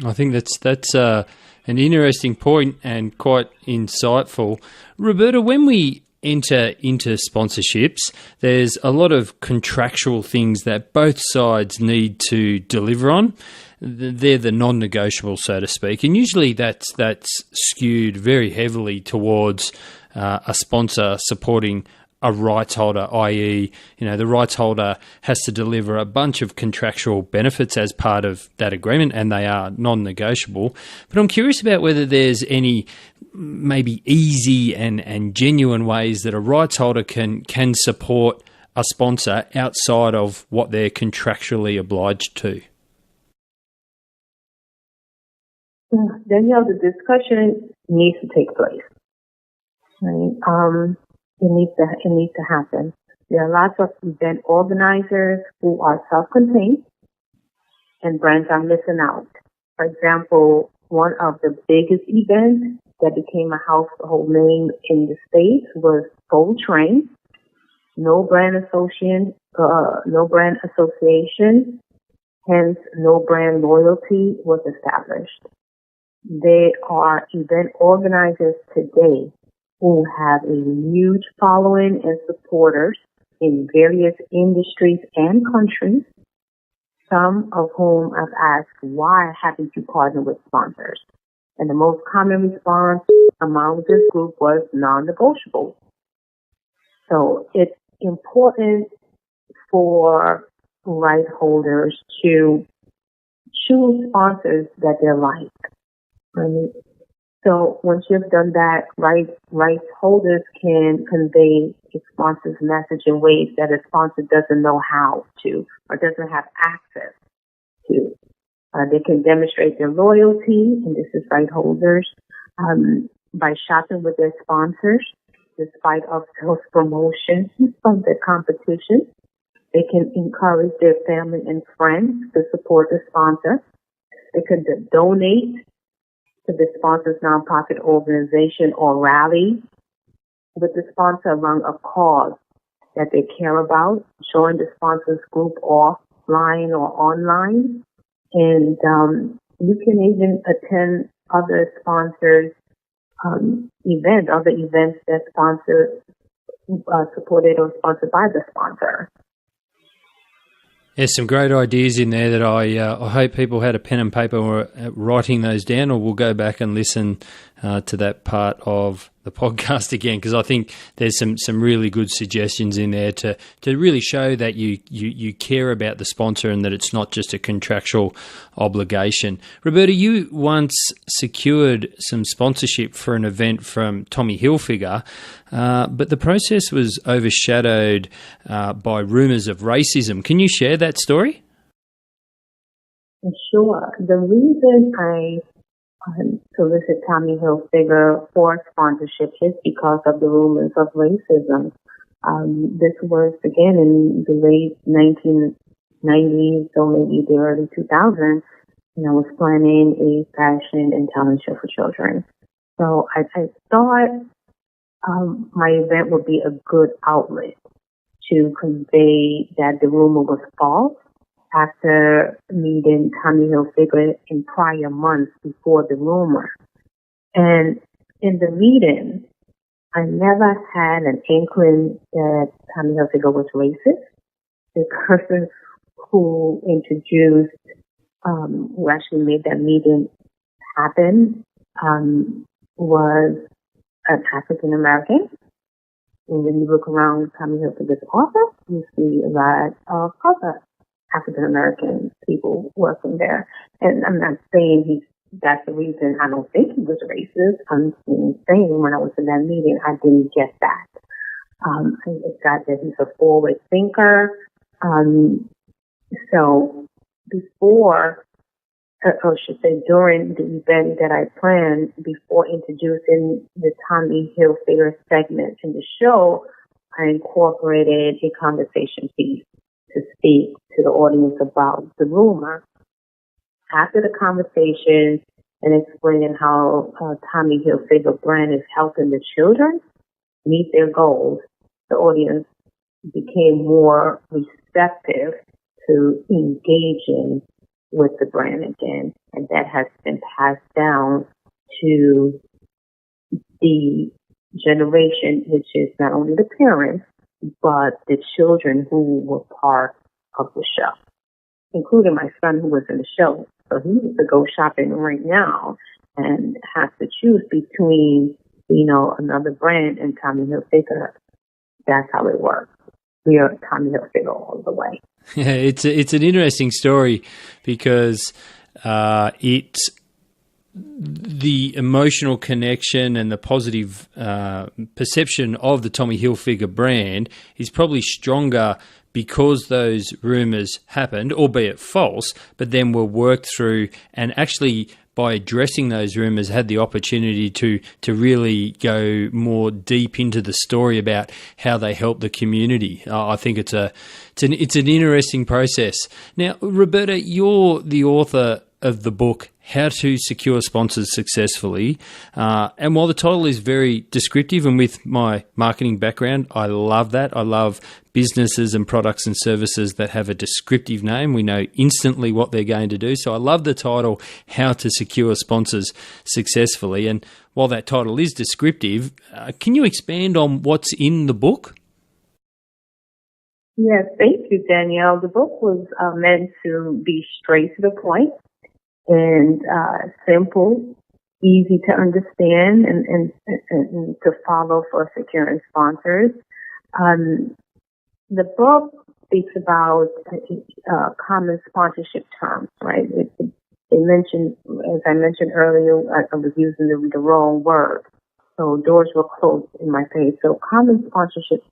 I think that's an interesting point and quite insightful. Roberta, when we enter into sponsorships, there's a lot of contractual things that both sides need to deliver on. They're the non-negotiable, so to speak, and usually that's skewed very heavily towards a sponsor supporting a rights holder, i.e., the rights holder has to deliver a bunch of contractual benefits as part of that agreement, and they are non-negotiable. But I'm curious about whether there's any maybe easy and genuine ways that a rights holder can support a sponsor outside of what they're contractually obliged to? Danielle, the discussion needs to take place. Right? It needs to happen. There are lots of event organizers who are self-contained, and brands are missing out. For example, one of the biggest events that became a household name in the States was Soul Train. No brand association, hence no brand loyalty was established. There are event organizers today who have a huge following and supporters in various industries and countries, some of whom have asked, why haven't you partnered with sponsors? And the most common response among this group was non-negotiable. So it's important for right holders to choose sponsors that they like. Right? So once you've done that, rights holders can convey a sponsor's message in ways that a sponsor doesn't know how to or doesn't have access to. They can demonstrate their loyalty, and this is right holders, by shopping with their sponsors, despite of sales promotion from the competition. They can encourage their family and friends to support the sponsor. They can donate to the sponsor's nonprofit organization or rally with the sponsor along a cause that they care about, showing the sponsor's group offline or online. And you can even attend other sponsors' other events that supported or sponsored by the sponsor. There's some great ideas in there that I hope people had a pen and paper or writing those down, or we'll go back and listen to that part of the podcast again, because I think there's some really good suggestions in there to really show that you care about the sponsor and that it's not just a contractual obligation. Roberta, you once secured some sponsorship for an event from Tommy Hilfiger, but the process was overshadowed by rumours of racism. Can you share that story? Sure. The reason I solicit Tommy Hilfiger for sponsorship is because of the rumors of racism. This was, again, in the late 1990s, or maybe the early 2000s, and I was planning a fashion and talent show for children. So I thought my event would be a good outlet to convey that the rumor was false, after meeting Tommy Hilfiger in prior months before the rumor. And in the meeting, I never had an inkling that Tommy Hilfiger was racist. The person who introduced, who actually made that meeting happen, was an African American. And when you look around Tommy Hilfiger's office, you see a lot of other African American people working there. And I'm not saying that's the reason I don't think he was racist. I'm saying when I was in that meeting, I didn't get that. I got that he's a forward thinker. So before, or I should say during the event that I planned, before introducing the Tommy Hilfiger segment in the show, I incorporated a conversation piece to speak to the audience about the rumor. After the conversation and explaining how Tommy Hilfiger brand is helping the children meet their goals, the audience became more receptive to engaging with the brand again, and that has been passed down to the generation, which is not only the parents, but the children who were part of the show, including my son who was in the show. So he needs to go shopping right now and has to choose between, another brand and Tommy Hilfiger. That's how it works. We are Tommy Hilfiger all the way. Yeah, it's an interesting story because it the emotional connection and the positive perception of the Tommy Hilfiger brand is probably stronger because those rumours happened, albeit false, but then were worked through, and actually by addressing those rumours had the opportunity to really go more deep into the story about how they help the community. I think it's an interesting process. Now, Roberta, you're the author of the book How to Secure Sponsors Successfully, and while the title is very descriptive, and with my marketing background, I love that. I love businesses and products and services that have a descriptive name. We know instantly what they're going to do. So I love the title How to Secure Sponsors Successfully. And while that title is descriptive, can you expand on what's in the book? Yes, thank you, Danielle. The book was meant to be straight to the point and simple, easy to understand, and to follow for securing sponsors. The book speaks about common sponsorship terms, right? It mentioned, as I mentioned earlier, I was using the wrong word, so doors were closed in my face. So common sponsorship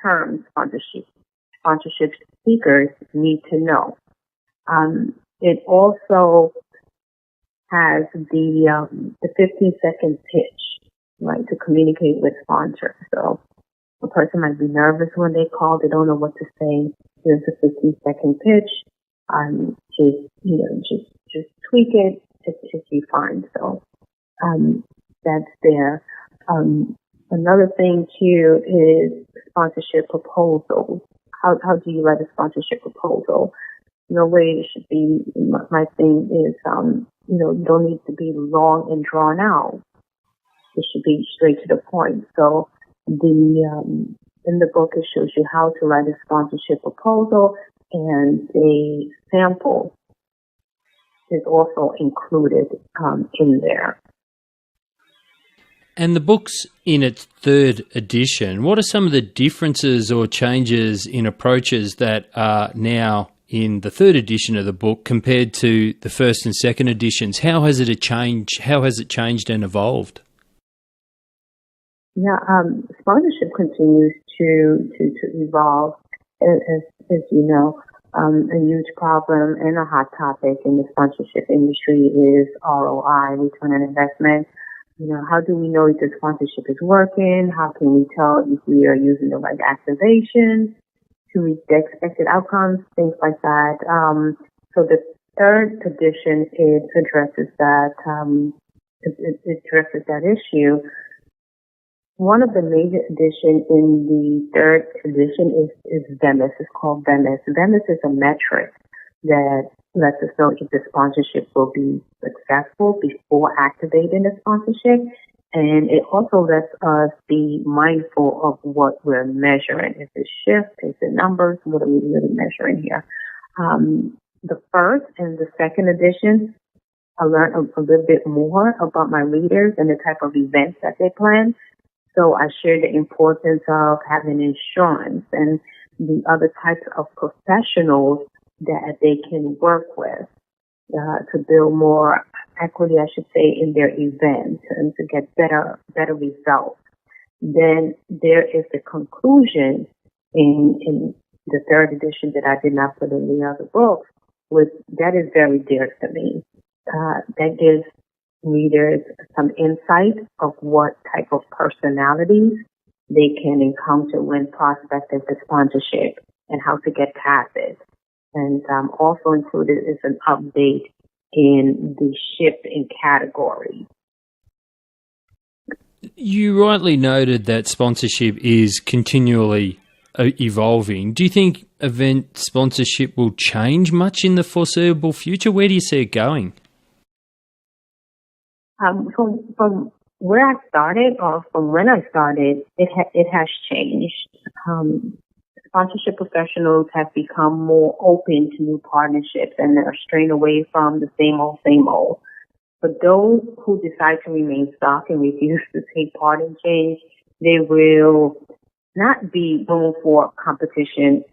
terms, sponsorship speakers need to know. It also has the 15-second pitch, right, to communicate with sponsors. So a person might be nervous when they call; they don't know what to say. There's a 15-second pitch. Just tweak it. It'll be fine. So that's there. Another thing too is sponsorship proposals. How do you write a sponsorship proposal? No way it should be. My thing is, you don't need to be long and drawn out. It should be straight to the point. So in the book, it shows you how to write a sponsorship proposal, and a sample is also included in there. And the book's in its third edition. What are some of the differences or changes in approaches that are now in the third edition of the book compared to the first and second editions? How has it changed? How has it changed and evolved? Yeah, sponsorship continues to evolve. As you know, a huge problem and a hot topic in the sponsorship industry is ROI, return on investment. How do we know if the sponsorship is working? How can we tell if we are using the right activation to reach the expected outcomes? Things like that. So the third edition, it addresses that. It addresses that issue. One of the major additions in the third edition is VEMIS. It's called VEMIS. VEMIS is a metric that lets us know if the sponsorship will be successful before activating the sponsorship. And it also lets us be mindful of what we're measuring. Is it shift? Is it numbers? What are we really measuring here? The first and the second edition, I learned a little bit more about my leaders and the type of events that they plan. So I shared the importance of having insurance and the other types of professionals that they can work with to build more equity, I should say, in their events and to get better results. Then there is the conclusion in the third edition that I did not put in the other books, that is very dear to me. That gives readers some insight of what type of personalities they can encounter when prospecting for sponsorship and how to get past it. And also included is an update in the shift in category. You rightly noted that sponsorship is continually evolving. Do you think event sponsorship will change much in the foreseeable future? Where do you see it going? From where I started, or from when I started, it has changed. Sponsorship professionals have become more open to new partnerships and are straying away from the same old. For those who decide to remain stuck and refuse to take part in change, there will not be room for competition,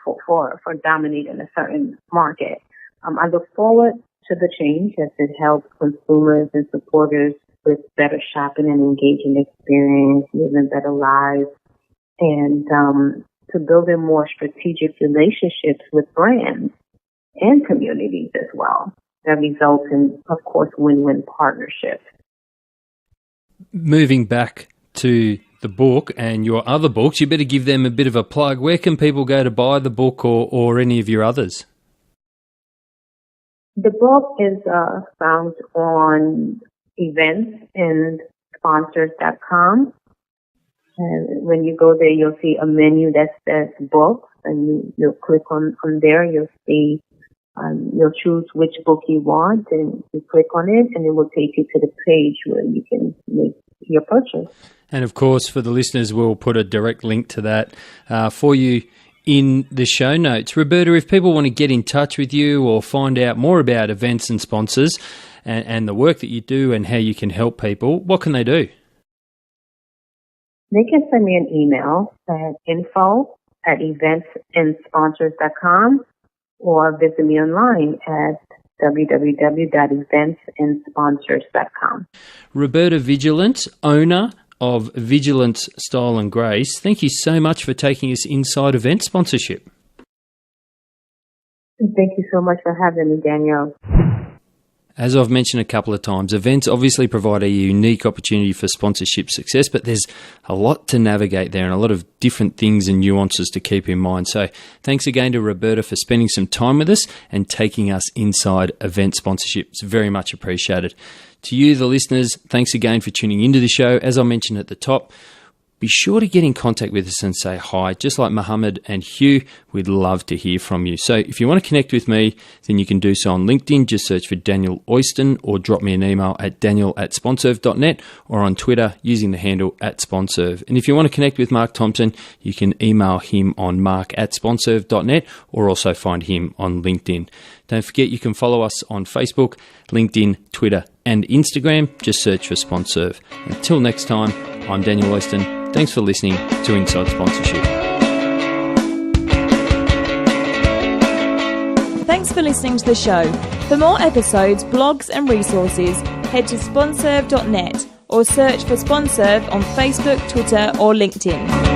for dominating a certain market. I look forward to the change as it helps consumers and supporters with better shopping and engaging experience, living better lives, and to building more strategic relationships with brands and communities as well. That results in, of course, win-win partnerships. Moving back to the book and your other books, you better give them a bit of a plug. Where can people go to buy the book or any of your others? The book is found on eventsandsponsors.com. And when you go there, you'll see a menu that says books, and you'll click on there. You'll see, you'll choose which book you want, and you click on it, and it will take you to the page where you can make your purchase. And of course, for the listeners, we'll put a direct link to that for you in the show notes. Roberta, if people want to get in touch with you or find out more about events and sponsors and the work that you do and how you can help people, what can they do? They can send me an email at info@eventsandsponsors.com or visit me online at www.eventsandsponsors.com. Roberta Vigilance, owner of Vigilance Style and Grace, thank you so much for taking us inside event sponsorship. Thank you so much for having me, Danielle. As I've mentioned a couple of times, events obviously provide a unique opportunity for sponsorship success, but there's a lot to navigate there and a lot of different things and nuances to keep in mind. So thanks again to Roberta for spending some time with us and taking us inside event sponsorship. It's very much appreciated. To you, the listeners, thanks again for tuning into the show. As I mentioned at the top, be sure to get in contact with us and say hi. Just like Mohammed and Hugh, we'd love to hear from you. So if you want to connect with me, then you can do so on LinkedIn. Just search for Daniel Oyston or drop me an email at daniel@sponserve.net or on Twitter using the handle @sponserve. And if you want to connect with Mark Thompson, you can email him on mark@sponserve.net or also find him on LinkedIn. Don't forget you can follow us on Facebook, LinkedIn, Twitter and Instagram. Just search for Sponserve. Until next time, I'm Daniel Oyston. Thanks for listening to Inside Sponsorship. Thanks for listening to the show. For more episodes, blogs and resources, head to sponserve.net or search for Sponserve on Facebook, Twitter or LinkedIn.